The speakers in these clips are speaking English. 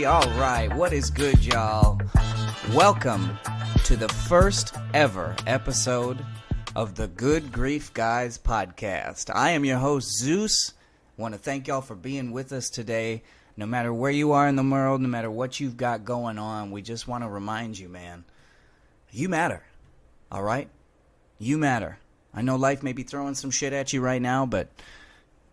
All right, what is good, y'all? Welcome to the first ever episode of the Good Grief Guys podcast. I am your host, Zeus. Want to thank y'all for being with us today. No matter where you are in the world, no matter what you've got going on, we just want to remind you, man, you matter, all right? You matter. I know life may be throwing some shit at you right now, but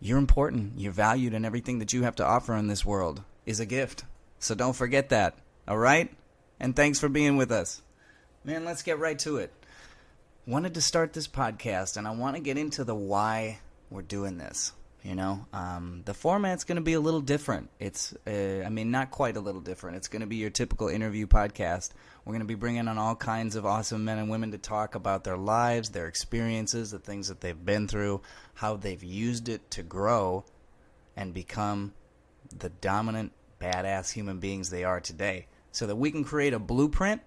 you're important, you're valued, and everything that you have to offer in this world is a gift. So don't forget that, all right? And thanks for being with us. Man, let's get right to it. Wanted to start this podcast, and I want to get into the why we're doing this. You know, the format's going to be a little different. It's, not quite a little different. It's going to be your typical interview podcast. We're going to be bringing on all kinds of awesome men and women to talk about their lives, their experiences, the things that they've been through, how they've used it to grow and become the dominant, badass human beings they are today, so that we can create a blueprint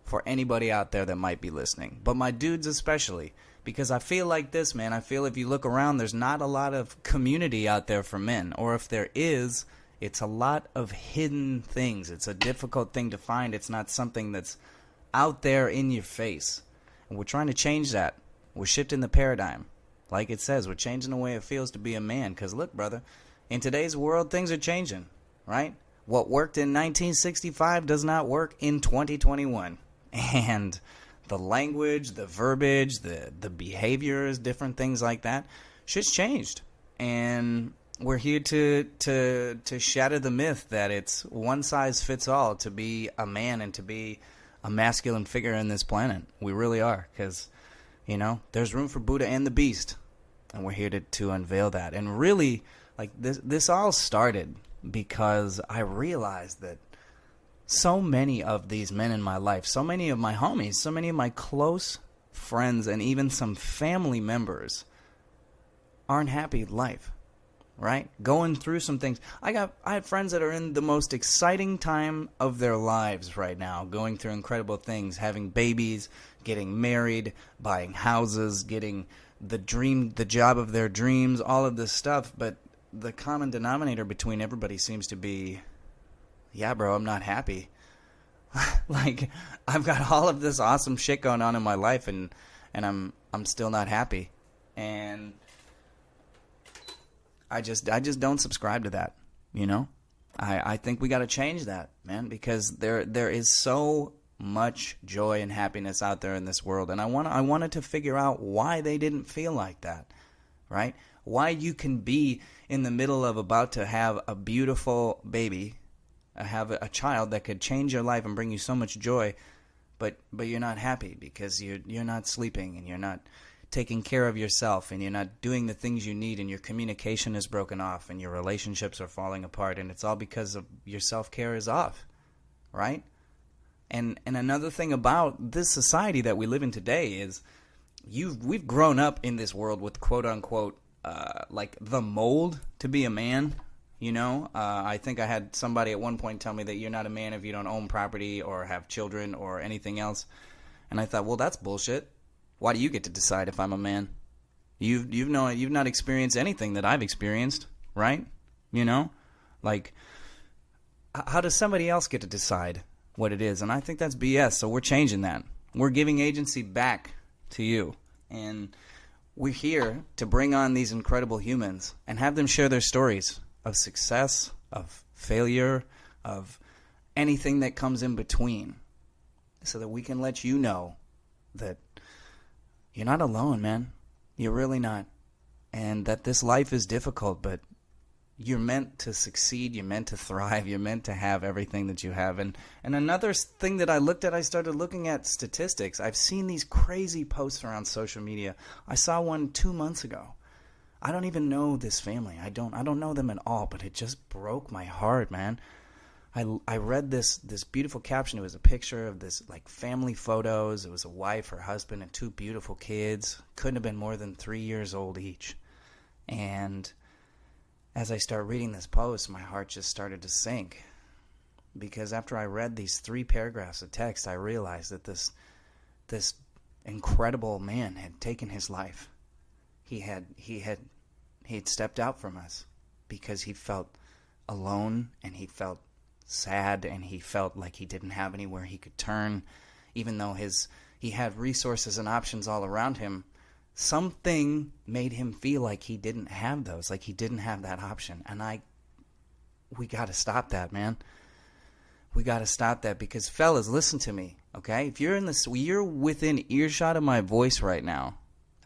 for anybody out there that might be listening. But my dudes especially, because I feel like this, man. I feel if you look around, there's not a lot of community out there for men. Or if there is, it's a lot of hidden things. It's a difficult thing to find. It's not something that's out there in your face. And we're trying to change that. We're shifting the paradigm. Like it says, we're changing the way it feels to be a man. Because look, brother, in today's world, things are changing, right? What worked in 1965 does not work in 2021. And the language, the verbiage, the behaviors, different things like that, shit's changed. And we're here to shatter the myth that it's one size fits all to be a man and to be a masculine figure in this planet. We really are, because, you know, there's room for Buddha and the Beast. And we're here to unveil that. And really, like, this all started because I realized that so many of these men in my life, so many of my homies, so many of my close friends, and even some family members aren't happy with life, right? Going through some things. I have friends that are in the most exciting time of their lives right now, going through incredible things, having babies, getting married, buying houses, getting the job of their dreams, all of this stuff. But the common denominator between everybody seems to be, yeah, bro, I'm not happy. Like, I've got all of this awesome shit going on in my life, and I'm still not happy. And I just don't subscribe to that, you know? I think we got to change that, man, because there is so much joy and happiness out there in this world, and I wanted to figure out why they didn't feel like that, right? Why you can be in the middle of about to have a beautiful baby, have a child that could change your life and bring you so much joy, but you're not happy because you're not sleeping, and you're not taking care of yourself, and you're not doing the things you need, and your communication is broken off, and your relationships are falling apart, and it's all because of your self-care is off, right? And another thing about this society that we live in today is we've grown up in this world with quote-unquote like the mold to be a man. You know, I think I had somebody at one point tell me that you're not a man if you don't own property or have children or anything else. And I thought, well, that's bullshit. Why do you get to decide if I'm a man? You've not experienced anything that I've experienced, right? You know, like, how does somebody else get to decide what it is? And I think that's BS. So we're changing that. We're giving agency back to you, and we're here to bring on these incredible humans and have them share their stories of success, of failure, of anything that comes in between, so that we can let you know that you're not alone, man. You're really not. And that this life is difficult, but you're meant to succeed, you're meant to thrive, you're meant to have everything that you have. And another thing that I started looking at statistics. I've seen these crazy posts around social media. I saw one 2 months ago. I don't even know this family. I don't know them at all, but it just broke my heart, man. I read this beautiful caption. It was a picture of this, like, family photos. It was a wife, her husband, and two beautiful kids. Couldn't have been more than 3 years old each. And as I start reading this post, my heart just started to sink. Because after I read these 3 paragraphs of text, I realized that this incredible man had taken his life. He had stepped out from us because he felt alone, and he felt sad and he felt like he didn't have anywhere he could turn, even though he had resources and options all around him. Something made him feel like he didn't have those, like he didn't have that option. And we got to stop that, man. We got to stop that, because fellas, listen to me, okay? If you're within earshot of my voice right now,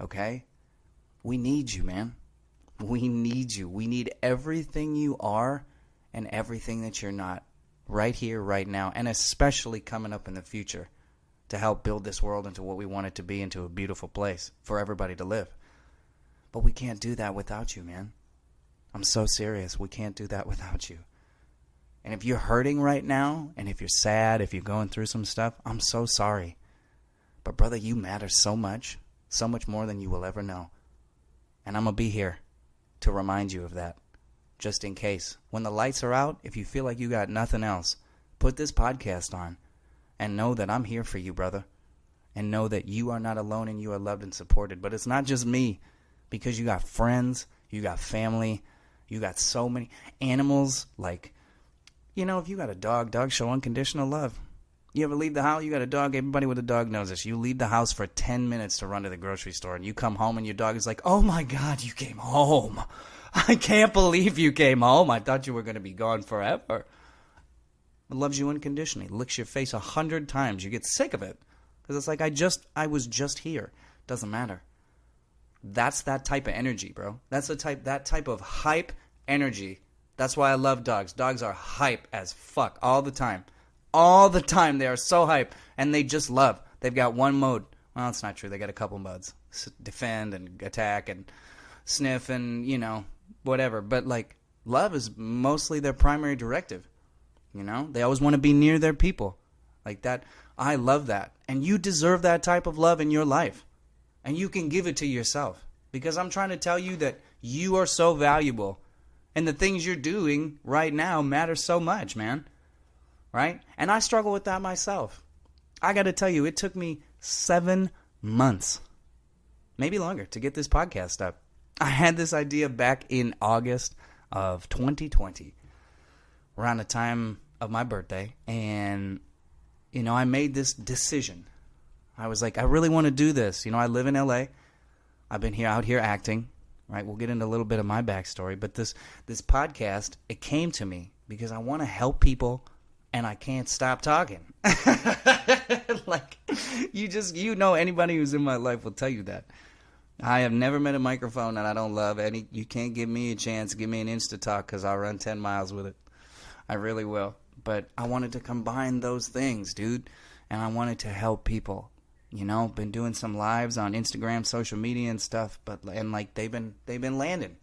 okay? We need you, man. We need you. We need everything you are and everything that you're not right here, right now, and especially coming up in the future to help build this world into what we want it to be, into a beautiful place for everybody to live. But we can't do that without you, man. I'm so serious. We can't do that without you. And if you're hurting right now, and if you're sad, if you're going through some stuff, I'm so sorry. But brother, you matter so much more than you will ever know. And I'm going to be here to remind you of that, just in case. When the lights are out, if you feel like you got nothing else, put this podcast on and know that I'm here for you, brother. And know that you are not alone and you are loved and supported. But it's not just me, because you got friends, you got family, you got so many animals. Like, you know, if you got a dog, dogs show unconditional love. You ever leave the house? You got a dog. Everybody with a dog knows this. You leave the house for 10 minutes to run to the grocery store, and you come home and your dog is like, oh my God, you came home. I can't believe you came home. I thought you were going to be gone forever. It loves you unconditionally. Licks your face 100 times. You get sick of it because it's like, I was just here. Doesn't matter. That's that type of energy, bro. That's that type of hype energy. That's why I love dogs. Dogs are hype as fuck all the time. All the time. They are so hype. And they just love. They've got one mode. Well, it's not true. They got a couple modes. Defend and attack and sniff and, you know, whatever. But, like, love is mostly their primary directive. You know? They always want to be near their people. Like that. I love that. And you deserve that type of love in your life. And you can give it to yourself. Because I'm trying to tell you that you are so valuable. And the things you're doing right now matter so much, man. Right? And I struggle with that myself. I got to tell you, it took me 7 months, maybe longer, to get this podcast up. I had this idea back in August of 2020, around the time of my birthday. And, you know, I made this decision. I was like, I really want to do this. You know, I live in LA. I've been out here acting. Right? We'll get into a little bit of my backstory. But this podcast, it came to me because I want to help people. And I can't stop talking. Like, you know, anybody who's in my life will tell you that. I have never met a microphone that I don't love. You can't give me a chance, give me an inch to talk, because I'll run 10 miles with it. I really will. But I wanted to combine those things, dude. And I wanted to help people. You know, been doing some lives on Instagram, social media and stuff. And like, they've been landing.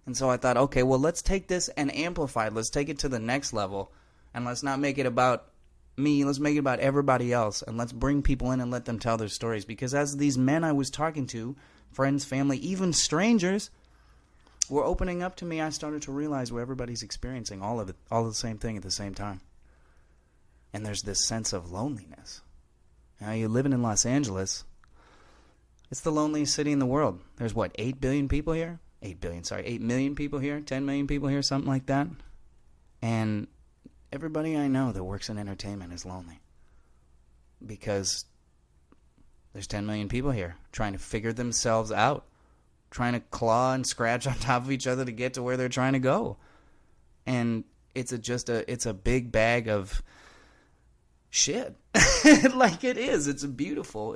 And so I thought, okay, well, let's take this and amplify it. Let's take it to the next level. And let's not make it about me. Let's make it about everybody else. And let's bring people in and let them tell their stories. Because as these men I was talking to, friends, family, even strangers, were opening up to me, I started to realize where everybody's experiencing all of it, all the same thing at the same time. And there's this sense of loneliness. Now, you're living in Los Angeles. It's the loneliest city in the world. There's, 8 billion people here? 8 million people here? 10 million people here? Something like that. And everybody I know that works in entertainment is lonely because there's 10 million people here trying to figure themselves out, trying to claw and scratch on top of each other to get to where they're trying to go. And it's a big bag of shit. Like it is. It's a beautiful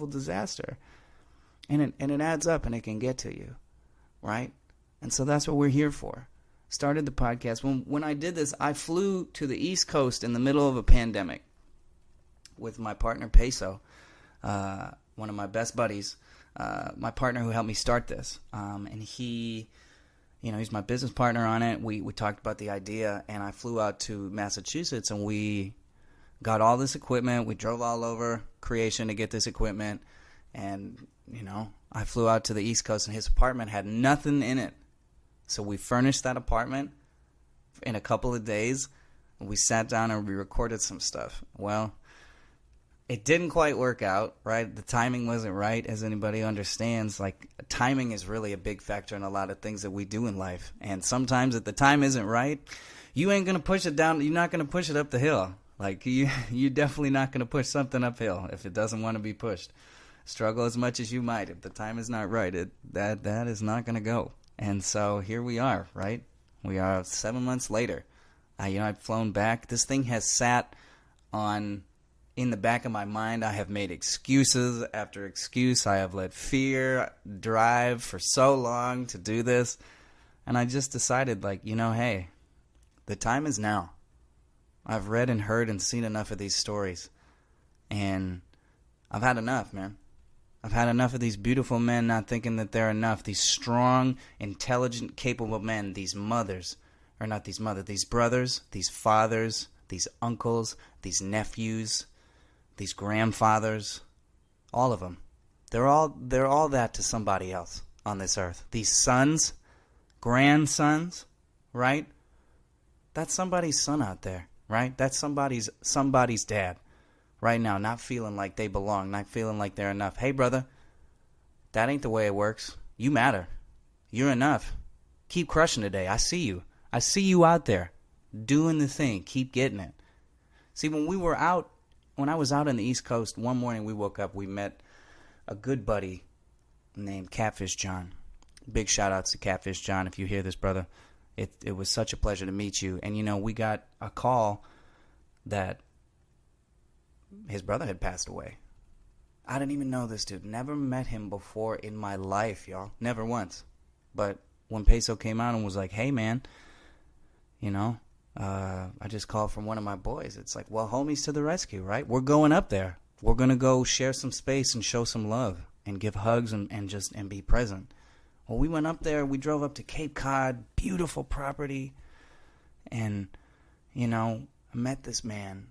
disaster. And it adds up and it can get to you. Right? And so that's what we're here for. Started the podcast. When I did this, I flew to the East Coast in the middle of a pandemic with my partner Peso, one of my best buddies, my partner who helped me start this. And he, you know, he's my business partner on it. We talked about the idea, and I flew out to Massachusetts, and we got all this equipment. We drove all over Creation to get this equipment, and, you know, I flew out to the East Coast, and his apartment had nothing in it. So we furnished that apartment in a couple of days. We sat down and we recorded some stuff. Well, it didn't quite work out, right? The timing wasn't right, as anybody understands. Like, timing is really a big factor in a lot of things that we do in life. And sometimes if the time isn't right, you ain't gonna push it down. You're not gonna push it up the hill. Like you're definitely not gonna push something uphill if it doesn't want to be pushed. Struggle as much as you might. If the time is not right, that is not gonna go. And so here we are, right? We are 7 months later. I've flown back. This thing has sat in the back of my mind. I have made excuses after excuse. I have let fear drive for so long to do this. And I just decided, hey, the time is now. I've read and heard and seen enough of these stories. And I've had enough, man. I've had enough of these beautiful men not thinking that they're enough. These strong, intelligent, capable men. These mothers. Or not these mothers. These brothers. These fathers. These uncles. These nephews. These grandfathers. All of them. They're all that to somebody else on this earth. These sons. Grandsons. Right? That's somebody's son out there. Right? That's somebody's dad. Right now, not feeling like they belong, not feeling like they're enough. Hey, brother, that ain't the way it works. You matter. You're enough. Keep crushing today. I see you. I see you out there doing the thing. Keep getting it. See, when I was out on the East Coast, one morning we woke up, we met a good buddy named Catfish John. Big shout outs to Catfish John if you hear this, brother. It was such a pleasure to meet you. And, we got a call that his brother had passed away. I didn't even know this dude. Never met him before in my life, y'all. Never once. But when Peso came out and was like, hey, man, I just called from one of my boys. It's like, well, homies to the rescue, right? We're going up there. We're going to go share some space and show some love and give hugs and be present. Well, we went up there. We drove up to Cape Cod. Beautiful property. And, I met this man.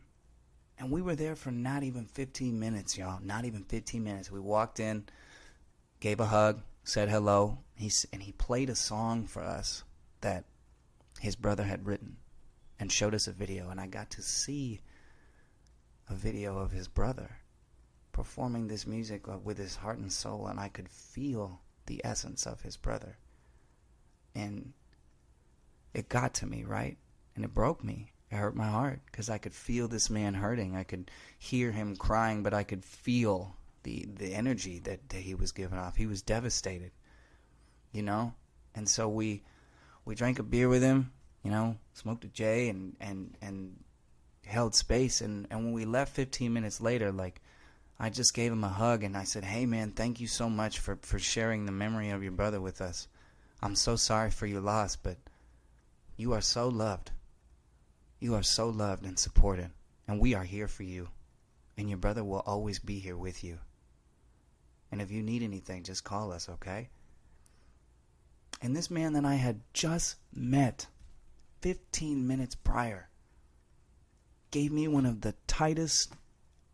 And we were there for not even 15 minutes, y'all. Not even 15 minutes. We walked in, gave a hug, said hello. And he played a song for us that his brother had written and showed us a video. And I got to see a video of his brother performing this music with his heart and soul. And I could feel the essence of his brother. And it got to me, right? And it broke me. It hurt my heart because I could feel this man hurting. I could hear him crying, but I could feel the energy that he was giving off. He was devastated, And so we drank a beer with him, smoked a J and held space. And when we left 15 minutes later, I just gave him a hug and I said, hey, man, thank you so much for sharing the memory of your brother with us. I'm so sorry for your loss, but you are so loved. You are so loved and supported, and we are here for you, and your brother will always be here with you. And if you need anything, just call us, okay? And this man that I had just met 15 minutes prior gave me one of the tightest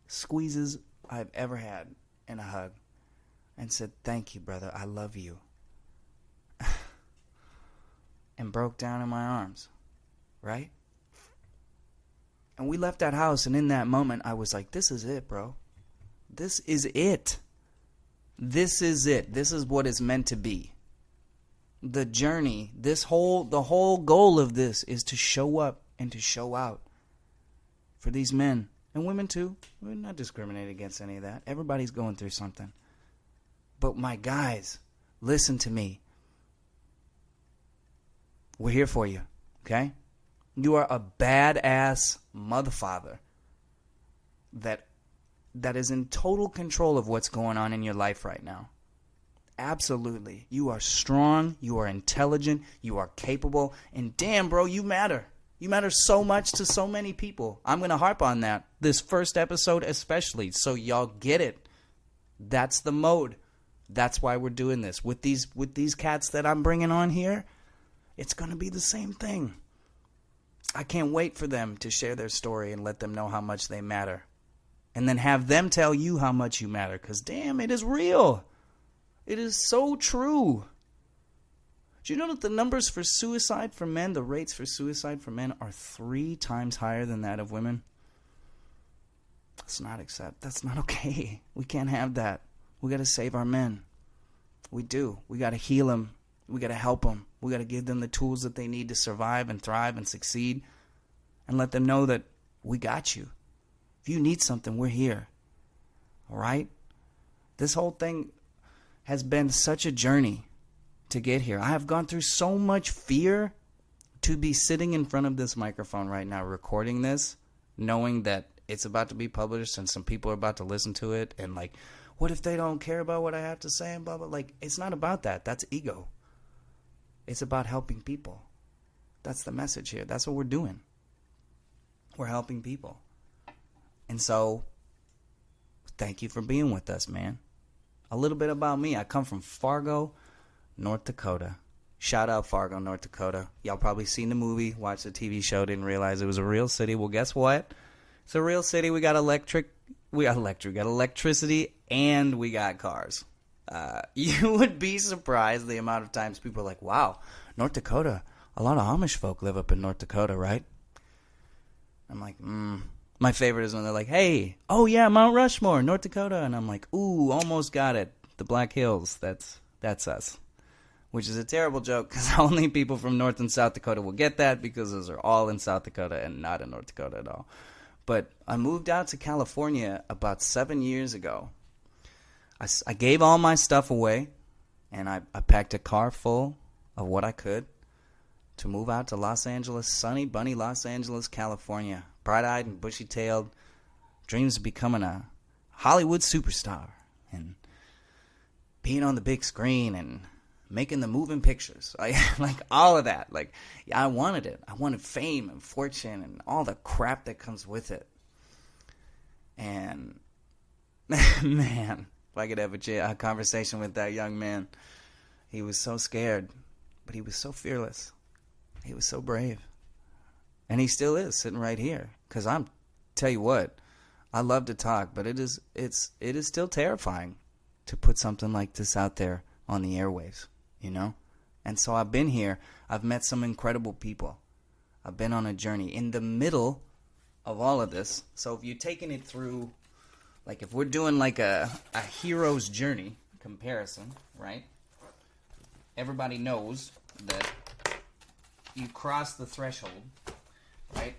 squeezes I've ever had in a hug and said, thank you, brother, I love you. And broke down in my arms, right? And we left that house, and in that moment, I was like, this is it, bro. This is it. This is it. This is what it's meant to be. The journey, the whole goal of this is to show up and to show out for these men and women too. We're not discriminating against any of that. Everybody's going through something. But my guys, listen to me. We're here for you, okay? You are a badass motherfather that is in total control of what's going on in your life right now. Absolutely. You are strong, you are intelligent, you are capable, and damn, bro, you matter. You matter so much to so many people. I'm going to harp on that this first episode especially, so y'all get it. That's the mode. That's why we're doing this. With these cats that I'm bringing on here, it's going to be the same thing. I can't wait for them to share their story and let them know how much they matter. And then have them tell you how much you matter. Because damn, it is real. It is so true. Do you know that the numbers for suicide for men, the rates for suicide for men are 3 times higher than that of women? That's not okay. We can't have that. We got to save our men. We do. We got to heal them. We got to help them. We got to give them the tools that they need to survive and thrive and succeed, and let them know that we got you. If you need something, we're here. All right? This whole thing has been such a journey to get here. I have gone through so much fear to be sitting in front of this microphone right now recording this, knowing that it's about to be published and some people are about to listen to it, and like, what if they don't care about what I have to say and blah, blah. Like, it's not about that. That's ego. It's about helping people. That's the message here. That's what we're doing. We're helping people. And so, thank you for being with us, man. A little bit about me. I come from Fargo, North Dakota. Shout out Fargo, North Dakota. Y'all probably seen the movie, watched the TV show, didn't realize it was a real city. Well, guess what? It's a real city. We got electricity, and we got cars. You would be surprised the amount of times people are like, wow, North Dakota, a lot of Amish folk live up in North Dakota, right? I'm like, My favorite is when they're like, hey, oh yeah, Mount Rushmore, North Dakota. And I'm like, ooh, almost got it. The Black Hills, that's us. Which is a terrible joke because only people from North and South Dakota will get that, because those are all in South Dakota and not in North Dakota at all. But I moved out to California about 7 years ago. I gave all my stuff away, and I packed a car full of what I could to move out to Los Angeles, sunny, bunny Los Angeles, California. Bright-eyed and bushy-tailed, dreams of becoming a Hollywood superstar and being on the big screen and making the moving pictures. Like all of that. Like, I wanted it. I wanted fame and fortune and all the crap that comes with it. And, man, if I could have a conversation with that young man, he was so scared, but he was so fearless. He was so brave. And he still is, sitting right here. Because tell you what, I love to talk, but it is still terrifying to put something like this out there on the airwaves, you know? And so I've been here. I've met some incredible people. I've been on a journey in the middle of all of this. So if you're taking it through, like if we're doing like a hero's journey comparison, right? Everybody knows that you cross the threshold, right?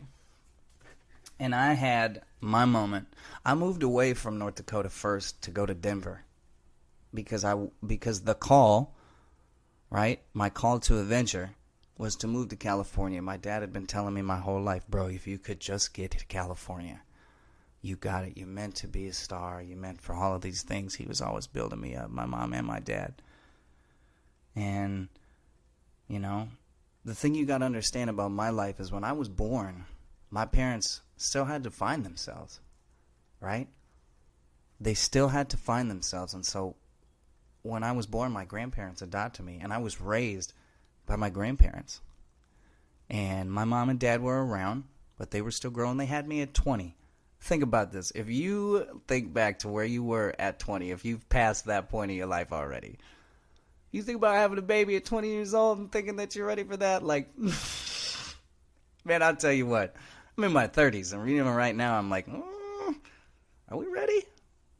And I had my moment. I moved away from North Dakota first to go to Denver because the call, right? My call to adventure was to move to California. My dad had been telling me my whole life, bro, if you could just get to California, you got it. You're meant to be a star. You're meant for all of these things. He was always building me up, my mom and my dad. And, you know, the thing you got to understand about my life is when I was born, my parents still had to find themselves, right? They still had to find themselves. And so when I was born, my grandparents adopted me, and I was raised by my grandparents. And my mom and dad were around, but they were still growing. They had me at 20. Think about this. If you think back to where you were at 20, if you've passed that point in your life already, you think about having a baby at 20 years old and thinking that you're ready for that? Like, man, I'll tell you what. I'm in my 30s, and even right now, I'm like, are we ready?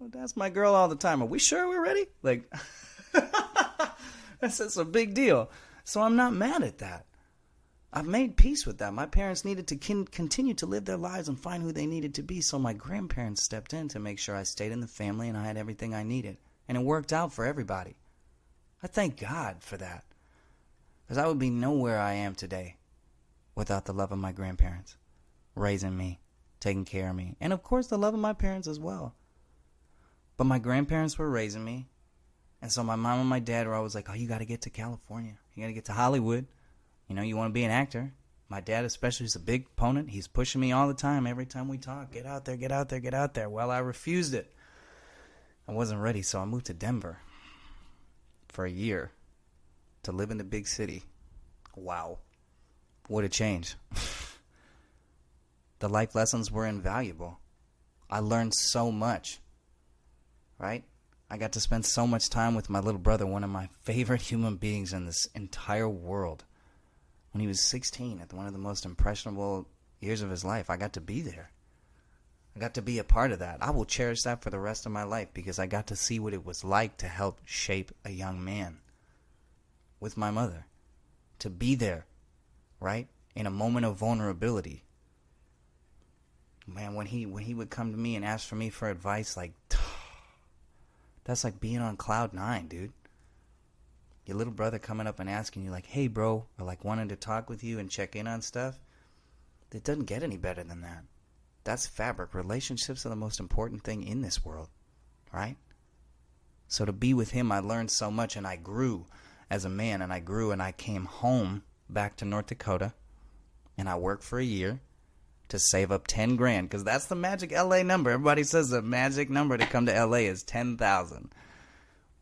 Well, that's my girl all the time. Are we sure we're ready? Like, that's a big deal. So I'm not mad at that. I've made peace with that. My parents needed to continue to live their lives and find who they needed to be, so my grandparents stepped in to make sure I stayed in the family and I had everything I needed. And it worked out for everybody. I thank God for that. Because I would be nowhere I am today without the love of my grandparents, raising me, taking care of me, and of course the love of my parents as well. But my grandparents were raising me, and so my mom and my dad were always like, oh, you got to get to California. You got to get to Hollywood. You know, you want to be an actor. My dad especially is a big opponent. He's pushing me all the time, every time we talk. Get out there, get out there, get out there. Well, I refused it. I wasn't ready, so I moved to Denver for a year to live in the big city. Wow. What a change. The life lessons were invaluable. I learned so much, right? I got to spend so much time with my little brother, one of my favorite human beings in this entire world. When he was 16, at one of the most impressionable years of his life, I got to be there. I got to be a part of that. I will cherish that for the rest of my life because I got to see what it was like to help shape a young man. with my mother, to be there, right, in a moment of vulnerability. Man, when he would come to me and ask for me for advice, like, that's like being on cloud 9, dude. Your little brother coming up and asking you, like, hey, bro, or like wanting to talk with you and check in on stuff. It doesn't get any better than that. That's fabric. Relationships are the most important thing in this world, right? So to be with him, I learned so much, and I grew as a man, and I grew, and I came home back to North Dakota, and I worked for a year to save up 10 grand, because that's the magic LA number. Everybody says the magic number to come to LA is 10,000.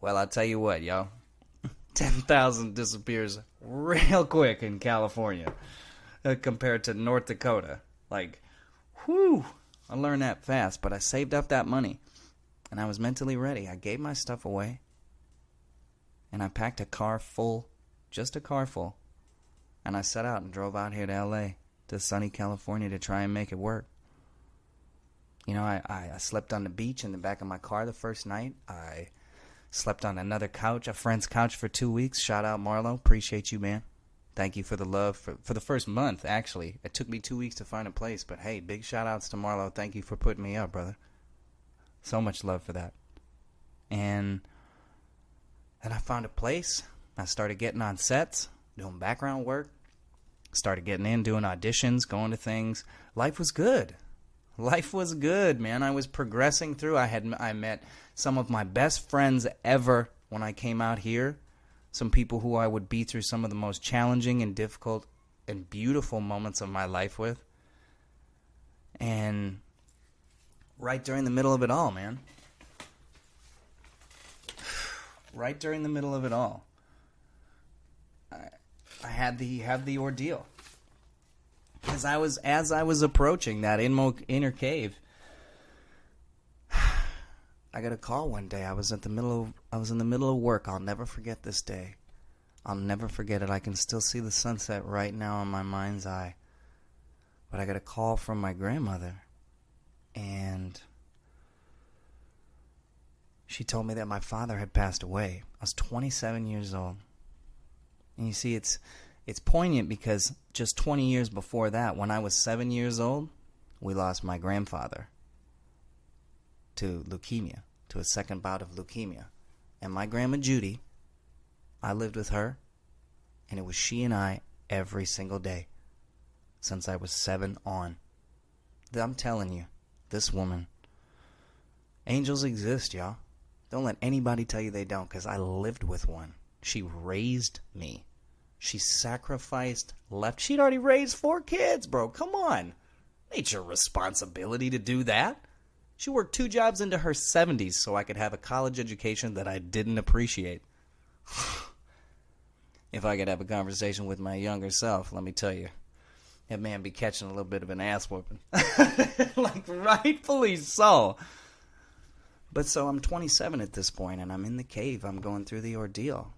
Well, I'll tell you what, yo. 10,000 disappears real quick in California compared to North Dakota. Like, whew, I learned that fast, but I saved up that money, and I was mentally ready. I gave my stuff away, and I packed a car full, just a car full, and I set out and drove out here to L.A., to sunny California, to try and make it work. You know, I slept on the beach in the back of my car the first night. I slept on another couch, a friend's couch, for 2 weeks. Shout out, Marlo. Appreciate you, man. Thank you for the love for the first month, actually. It took me 2 weeks to find a place, but hey, big shout outs to Marlo. Thank you for putting me up, brother. So much love for that. And then I found a place. I started getting on sets, doing background work. Started getting in, doing auditions, going to things. Life was good. Life was good, man. I was progressing through. I met some of my best friends ever when I came out here. Some people who I would be through some of the most challenging and difficult and beautiful moments of my life with. And right during the middle of it all, man. Right during the middle of it all, I had the ordeal. Because as I was approaching that inner cave, I got a call one day. I was in the middle of work. I'll never forget this day. I'll never forget it. I can still see the sunset right now in my mind's eye. But I got a call from my grandmother, and she told me that my father had passed away. I was 27 years old. And you see, it's poignant because just 20 years before that, when I was 7 years old, we lost my grandfather to leukemia, to a second bout of leukemia. And my grandma Judy, I lived with her, and it was she and I every single day since I was 7 on. I'm telling you, this woman, angels exist, y'all. Don't let anybody tell you they don't, because I lived with one. She raised me. She sacrificed, left. She'd already raised 4 kids, bro. Come on. Ain't your responsibility to do that. She worked 2 jobs into her 70s so I could have a college education that I didn't appreciate. If I could have a conversation with my younger self, let me tell you, that man be catching a little bit of an ass whooping. Like, rightfully so. But so I'm 27 at this point, and I'm in the cave. I'm going through the ordeal.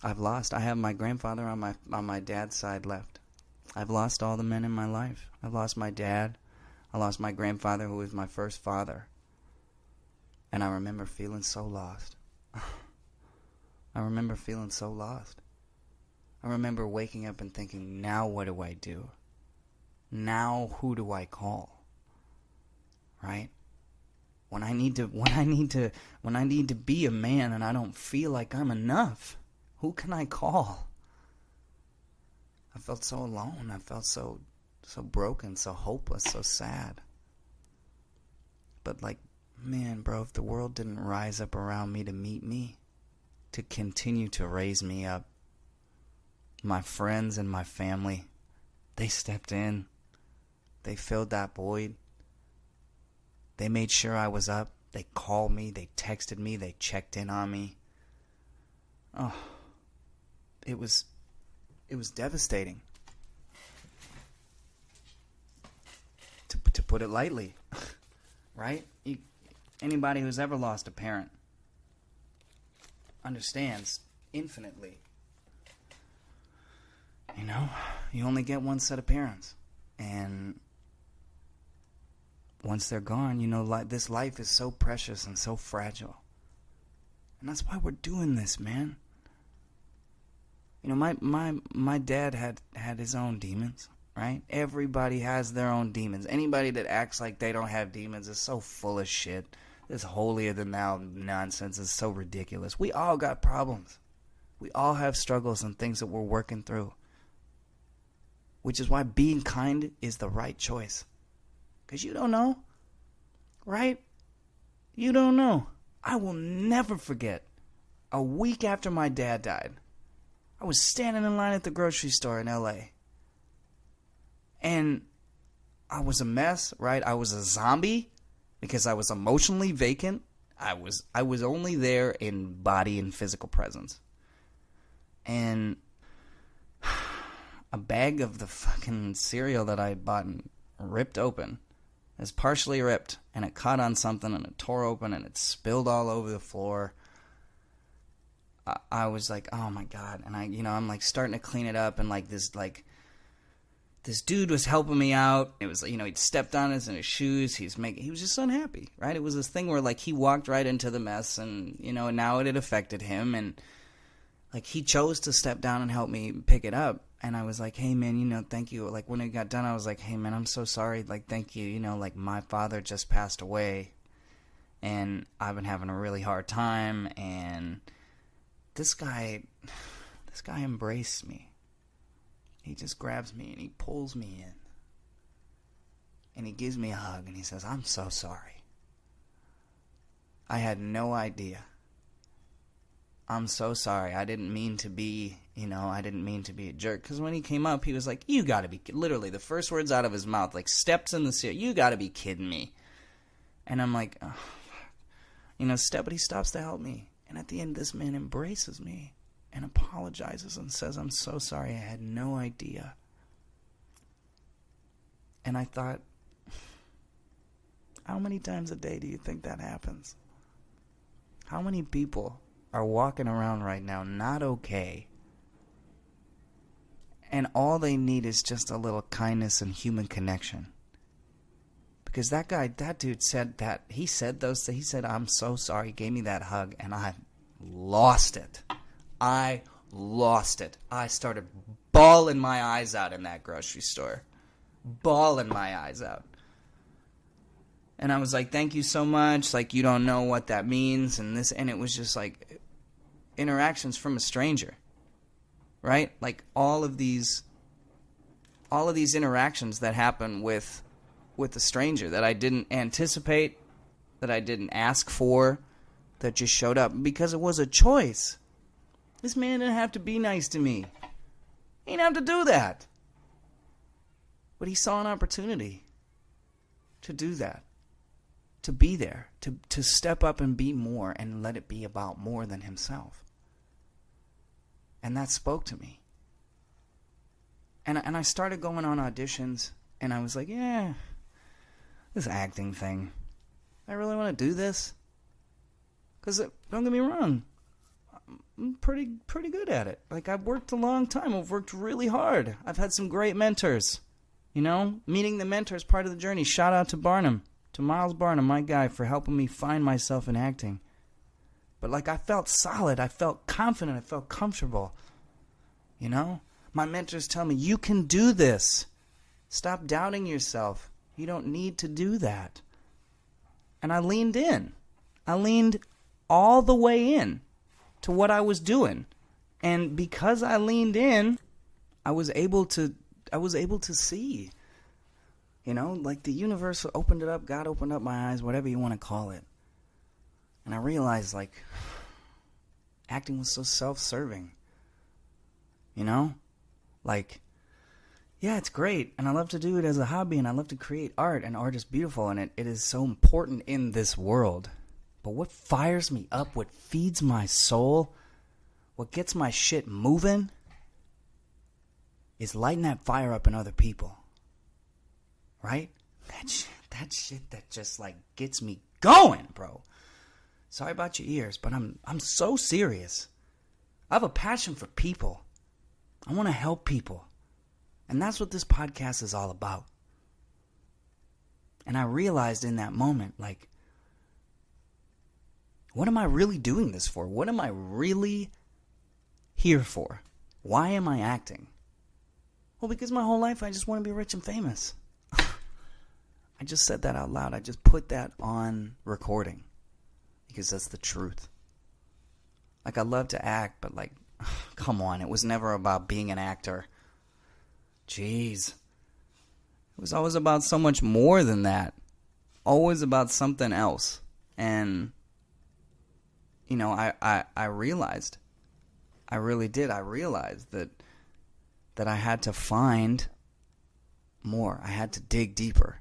I have my grandfather on my dad's side left. I've lost all the men in my life. I've lost my dad. I lost my grandfather, who was my first father. And I remember feeling so lost. I remember feeling so lost. I remember waking up and thinking, now what do I do? Now who do I call? Right? When I need to be a man and I don't feel like I'm enough, who can I call? I felt so alone. I felt so broken, so hopeless, so sad. But like, man, bro, if the world didn't rise up around me to meet me, to continue to raise me up, my friends and my family, they stepped in. They filled that void. They made sure I was up. They called me. They texted me. They checked in on me. Oh, it was devastating. To put it lightly, right? Anybody who's ever lost a parent understands infinitely. You know, you only get one set of parents, and once they're gone, you know, this life is so precious and so fragile. And that's why we're doing this, man. my dad had his own demons, right? Everybody has their own demons. Anybody that acts like they don't have demons is so full of shit. This holier than thou nonsense is so ridiculous. We all got problems. We all have struggles and things that we're working through. Which is why being kind is the right choice. Because you don't know, right? You don't know. I will never forget, a week after my dad died, I was standing in line at the grocery store in LA. And I was a mess, right? I was a zombie because I was emotionally vacant. I was only there in body and physical presence. And a bag of the fucking cereal that I had bought and ripped open. It's partially ripped, and it caught on something, and it tore open, and it spilled all over the floor. I was like, oh my God. And I'm like starting to clean it up, and this dude was helping me out. It was, he'd stepped on us in his shoes. He was just unhappy, right? It was this thing where like he walked right into the mess, and now it had affected him, and like he chose to step down and help me pick it up. And I was like, hey man, thank you. Like when it got done, I was like, hey man, I'm so sorry. Like, thank you. Like my father just passed away, and I've been having a really hard time. And this guy embraced me. He just grabs me and he pulls me in. And he gives me a hug and he says, I'm so sorry. I had no idea. I'm so sorry. I didn't mean to be, a jerk. Because when he came up, he was like, you gotta be, literally the first words out of his mouth, like steps in the cereal, you gotta be kidding me. And I'm like, oh, fuck. But he stops to help me. And at the end, this man embraces me and apologizes and says, I'm so sorry. I had no idea. And I thought, how many times a day do you think that happens? How many people are walking around right now not okay, and all they need is just a little kindness and human connection? Because that dude said that. He said those things. He said, I'm so sorry. He gave me that hug, and I lost it. I started bawling my eyes out in that grocery store. Bawling my eyes out. And I was like, thank you so much. Like, you don't know what that means. And it was just like interactions from a stranger. Right? Like all of these interactions that happen with a stranger that I didn't anticipate, that I didn't ask for, that just showed up because it was a choice. This man didn't have to be nice to me. He didn't have to do that. But he saw an opportunity to do that. To be there. To step up and be more and let it be about more than himself. And that spoke to me. And I started going on auditions, and I was like, yeah, this acting thing. I really want to do this? Because don't get me wrong, I'm pretty good at it. Like, I've worked a long time. I've worked really hard. I've had some great mentors. Meeting the mentor is part of the journey. Shout out to Barnum, to Miles Barnum, my guy, for helping me find myself in acting. But like, I felt solid. I felt confident. I felt comfortable. My mentors tell me, you can do this. Stop doubting yourself. You don't need to do that. And I leaned in. I leaned all the way in to what I was doing. And because I leaned in, I was able to see. Like the universe opened it up, God opened up my eyes, whatever you want to call it. And I realized, like, acting was so self-serving. Like, yeah, it's great, and I love to do it as a hobby, and I love to create art, and art is beautiful, and it is so important in this world. But what fires me up, what feeds my soul, what gets my shit moving, is lighting that fire up in other people. Right? That shit that just, like, gets me going, bro. Sorry about your ears, but I'm so serious. I have a passion for people. I want to help people. And that's what this podcast is all about. And I realized in that moment, like, what am I really doing this for? What am I really here for? Why am I acting? Well, because my whole life I just want to be rich and famous. I just said that out loud. I just put that on recording because that's the truth. Like, I love to act, but like, come on. It was never about being an actor. Jeez. It was always about so much more than that. Always about something else. And, you know, I realized, I really did. I realized that I had to find more. I had to dig deeper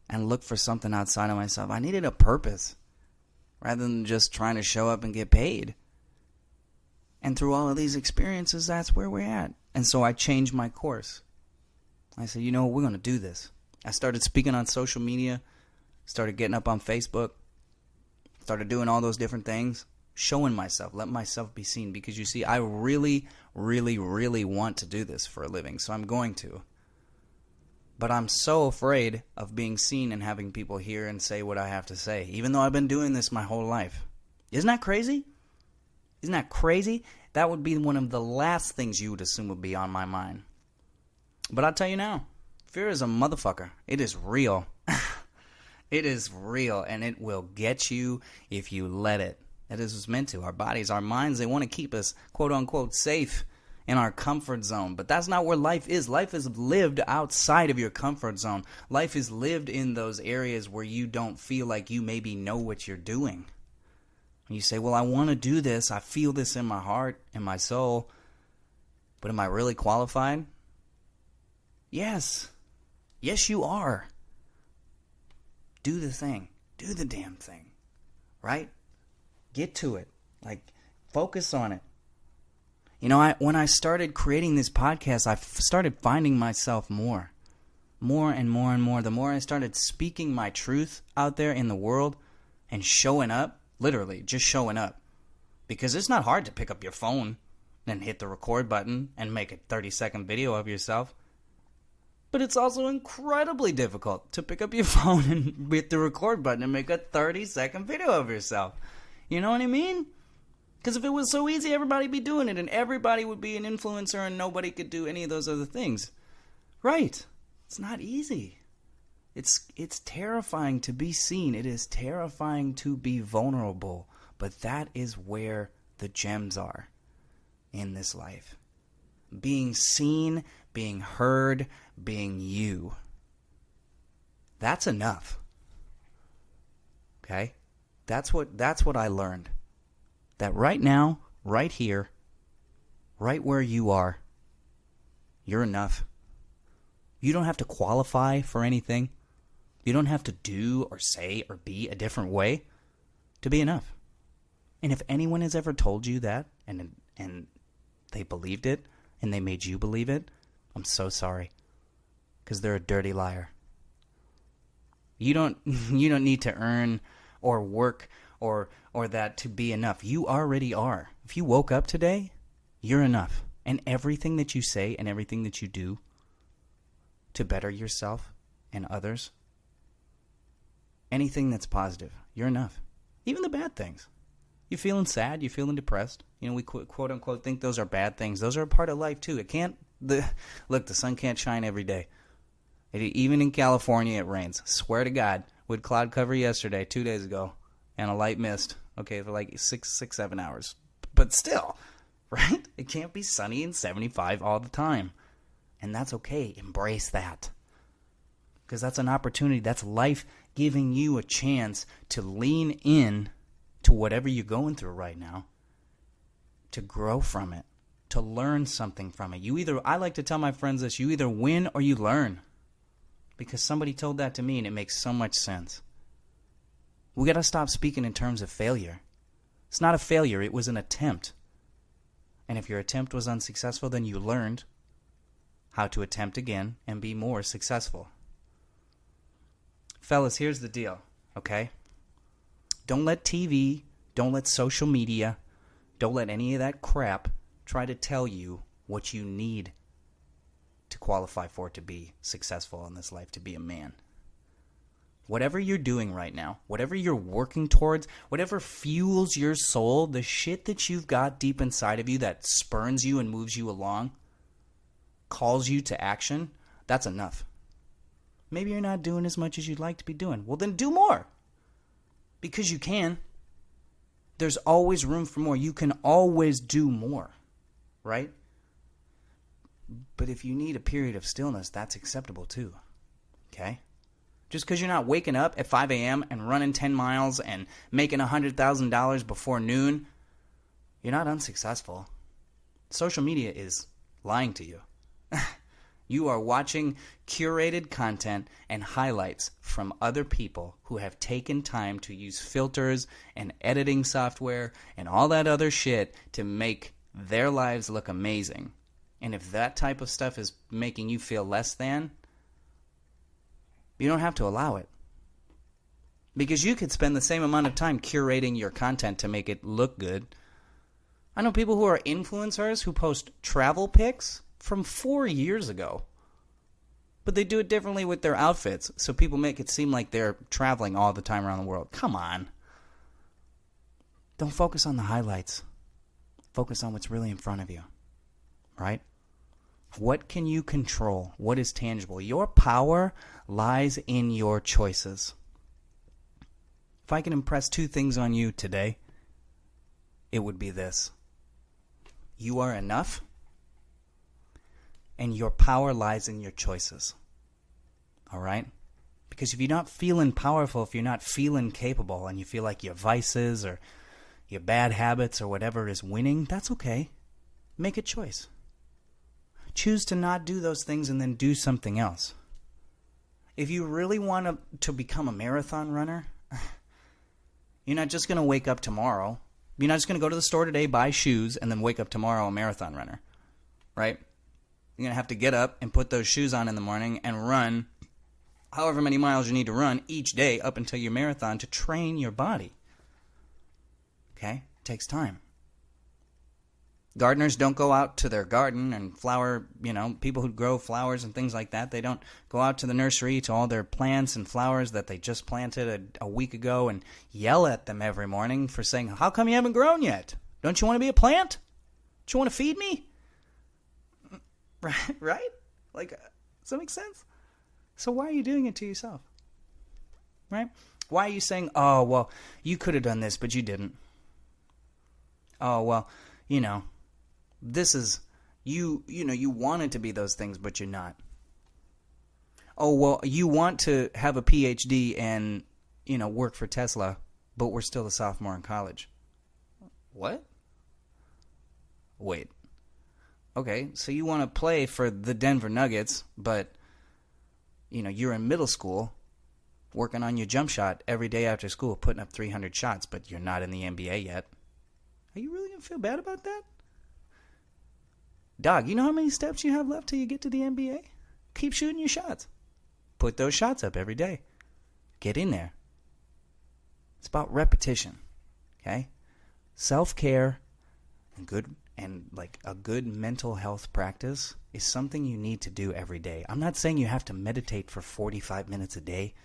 and look for something outside of myself. I needed a purpose rather than just trying to show up and get paid. And through all of these experiences, that's where we're at. And so I changed my course. I said, you know, we're going to do this. I started speaking on social media, started getting up on Facebook, started doing all those different things, showing myself, letting myself be seen. Because you see, I really, really, really want to do this for a living, so I'm going to. But I'm so afraid of being seen and having people hear and say what I have to say, even though I've been doing this my whole life. Isn't that crazy? Isn't that crazy? That would be one of the last things you would assume would be on my mind. But I'll tell you now, fear is a motherfucker. It is real. It is real, and it will get you if you let it. That is what's meant to. Our bodies, our minds, they want to keep us, quote unquote, safe in our comfort zone. But that's not where life is. Life is lived outside of your comfort zone. Life is lived in those areas where you don't feel like you maybe know what you're doing. And you say, well, I want to do this. I feel this in my heart and my soul. But am I really qualified? Yes. Yes, you are. Do the thing. Do the damn thing. Right? Get to it. Like, focus on it. You know, when I started creating this podcast, I started finding myself more and more and more. The more I started speaking my truth out there in the world and showing up, literally just showing up. Because it's not hard to pick up your phone and hit the record button and make a 30-second video of yourself. But it's also incredibly difficult to pick up your phone and hit the record button and make a 30-second video of yourself. You know what I mean? Because if it was so easy, everybody'd be doing it, and everybody would be an influencer, and nobody could do any of those other things. Right. It's not easy. It's terrifying to be seen. It is terrifying to be vulnerable. But that is where the gems are in this life. Being seen, being heard, being you. That's enough. Okay? That's what I learned. That right now, right here, right where you are, you're enough. You don't have to qualify for anything. You don't have to do or say or be a different way to be enough. And if anyone has ever told you that and they believed it and they made you believe it, I'm so sorry. Because they're a dirty liar. You don't need to earn or work or that to be enough. You already are. If you woke up today, you're enough. And everything that you say and everything that you do to better yourself and others, anything that's positive, you're enough. Even the bad things. You're feeling sad, you're feeling depressed. You know, we quote unquote think those are bad things. Those are a part of life too. Look, the sun can't shine every day. Even in California, it rains. Swear to God, with cloud cover yesterday, 2 days ago, and a light mist. Okay, for like 7 hours. But still, right? It can't be sunny and 75 all the time. And that's okay. Embrace that. Because that's an opportunity. That's life giving you a chance to lean in to whatever you're going through right now. To grow from it. To learn something from it. I like to tell my friends this, you either win or you learn. Because somebody told that to me and it makes so much sense. We got to stop speaking in terms of failure. It's not a failure, it was an attempt. And if your attempt was unsuccessful, then you learned how to attempt again and be more successful. Fellas, here's the deal, okay? Don't let TV, don't let social media, don't let any of that crap try to tell you what you need to qualify for it to be successful in this life, to be a man. Whatever you're doing right now, whatever you're working towards, whatever fuels your soul, the shit that you've got deep inside of you that spurns you and moves you along, calls you to action, that's enough. Maybe you're not doing as much as you'd like to be doing. Well, then do more. Because you can. There's always room for more. You can always do more, right? But if you need a period of stillness, that's acceptable too, okay? Just because you're not waking up at 5 a.m. and running 10 miles and making $100,000 before noon, you're not unsuccessful. Social media is lying to you. You are watching curated content and highlights from other people who have taken time to use filters and editing software and all that other shit to make their lives look amazing. And if that type of stuff is making you feel less than, you don't have to allow it. Because you could spend the same amount of time curating your content to make it look good. I know people who are influencers who post travel pics from 4 years ago. But they do it differently with their outfits, so people make it seem like they're traveling all the time around the world. Come on. Don't focus on the highlights. Focus on what's really in front of you. Right? What can you control? What is tangible? Your power lies in your choices. If I can impress 2 things on you today, it would be this. You are enough, and your power lies in your choices. All right? Because if you're not feeling powerful, if you're not feeling capable, and you feel like your vices or your bad habits or whatever is winning, that's okay. Make a choice. Choose to not do those things and then do something else. If you really want to become a marathon runner, you're not just going to wake up tomorrow. You're not just going to go to the store today, buy shoes, and then wake up tomorrow a marathon runner. Right? You're going to have to get up and put those shoes on in the morning and run however many miles you need to run each day up until your marathon to train your body. Okay? It takes time. Gardeners don't go out to their garden and flower, people who grow flowers and things like that, they don't go out to the nursery to all their plants and flowers that they just planted a week ago and yell at them every morning for saying, how come you haven't grown yet? Don't you want to be a plant? Don't you want to feed me? Right? Like, does that make sense? So why are you doing it to yourself? Right? Why are you saying, oh, well, you could have done this, but you didn't? Oh, well, this is, you wanted to be those things, but you're not. Oh, well, you want to have a PhD and, work for Tesla, but we're still a sophomore in college. What? Wait. Okay, so you want to play for the Denver Nuggets, but, you're in middle school working on your jump shot every day after school, putting up 300 shots, but you're not in the NBA yet. Are you really going to feel bad about that? Dog, you know how many steps you have left till you get to the NBA? Keep shooting your shots. Put those shots up every day. Get in there. It's about repetition, okay? Self-care and a good mental health practice is something you need to do every day. I'm not saying you have to meditate for 45 minutes a day.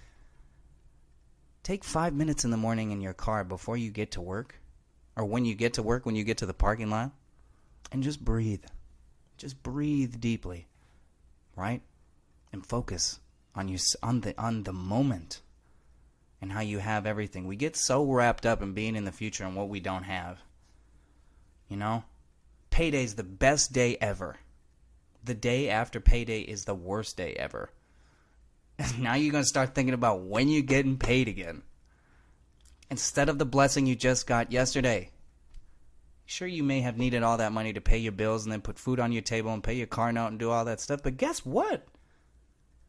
Take 5 minutes in the morning in your car before you get to work, or when you get to work, when you get to the parking lot, and just breathe. Just breathe deeply, right? And focus on the moment and how you have everything. We get so wrapped up in being in the future and what we don't have. Payday's the best day ever. The day after payday is the worst day ever. Now you're going to start thinking about when you're getting paid again. Instead of the blessing you just got yesterday. Sure, you may have needed all that money to pay your bills and then put food on your table and pay your car note and do all that stuff. But guess what?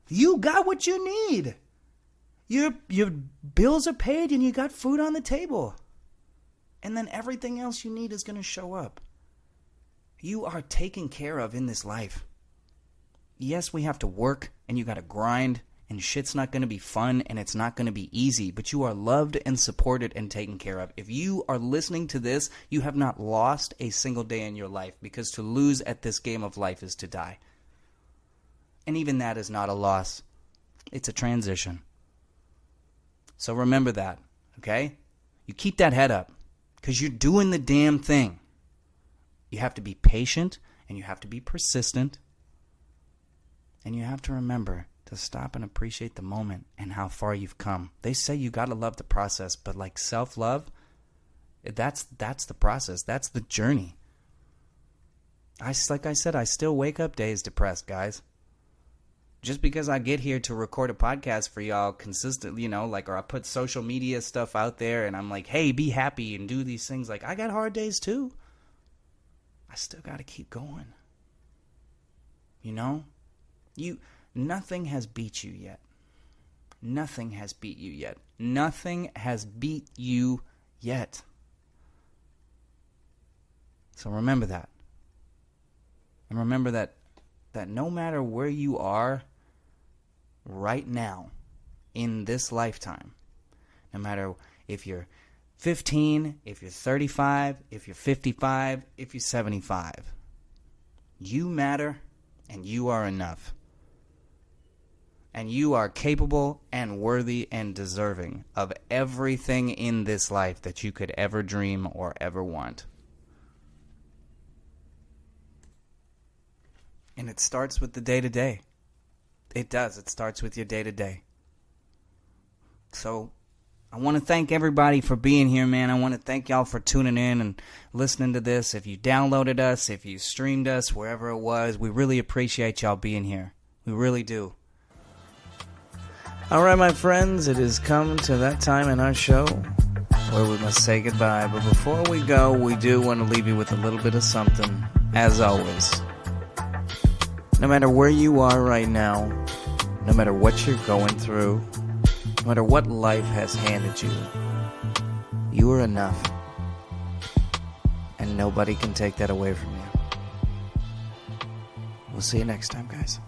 You got what you need. Your bills are paid and you got food on the table. And then everything else you need is going to show up. You are taken care of in this life. Yes, we have to work and you got to grind and shit's not going to be fun and it's not going to be easy, but you are loved and supported and taken care of. If you are listening to this, you have not lost a single day in your life, because to lose at this game of life is to die. And even that is not a loss. It's a transition. So remember that, okay? You keep that head up because you're doing the damn thing. You have to be patient and you have to be persistent. And you have to remember to stop and appreciate the moment and how far you've come. They say you got to love the process, but like self-love, that's the process. That's the journey. Like I said, I still wake up days depressed, guys. Just because I get here to record a podcast for y'all consistently, or I put social media stuff out there and I'm like, hey, be happy and do these things. Like, I got hard days too. I still got to keep going. Nothing has beat you yet. Nothing has beat you yet. Nothing has beat you yet. So remember that. And remember that no matter where you are right now in this lifetime, no matter if you're 15, if you're 35, if you're 55, if you're 75, you matter and you are enough. And you are capable and worthy and deserving of everything in this life that you could ever dream or ever want. And it starts with the day-to-day. It does. It starts with your day-to-day. So I want to thank everybody for being here, man. I want to thank y'all for tuning in and listening to this. If you downloaded us, if you streamed us, wherever it was, we really appreciate y'all being here. We really do. All right, my friends, it has come to that time in our show where we must say goodbye. But before we go, we do want to leave you with a little bit of something, as always. No matter where you are right now, no matter what you're going through, no matter what life has handed you, you are enough. And nobody can take that away from you. We'll see you next time, guys.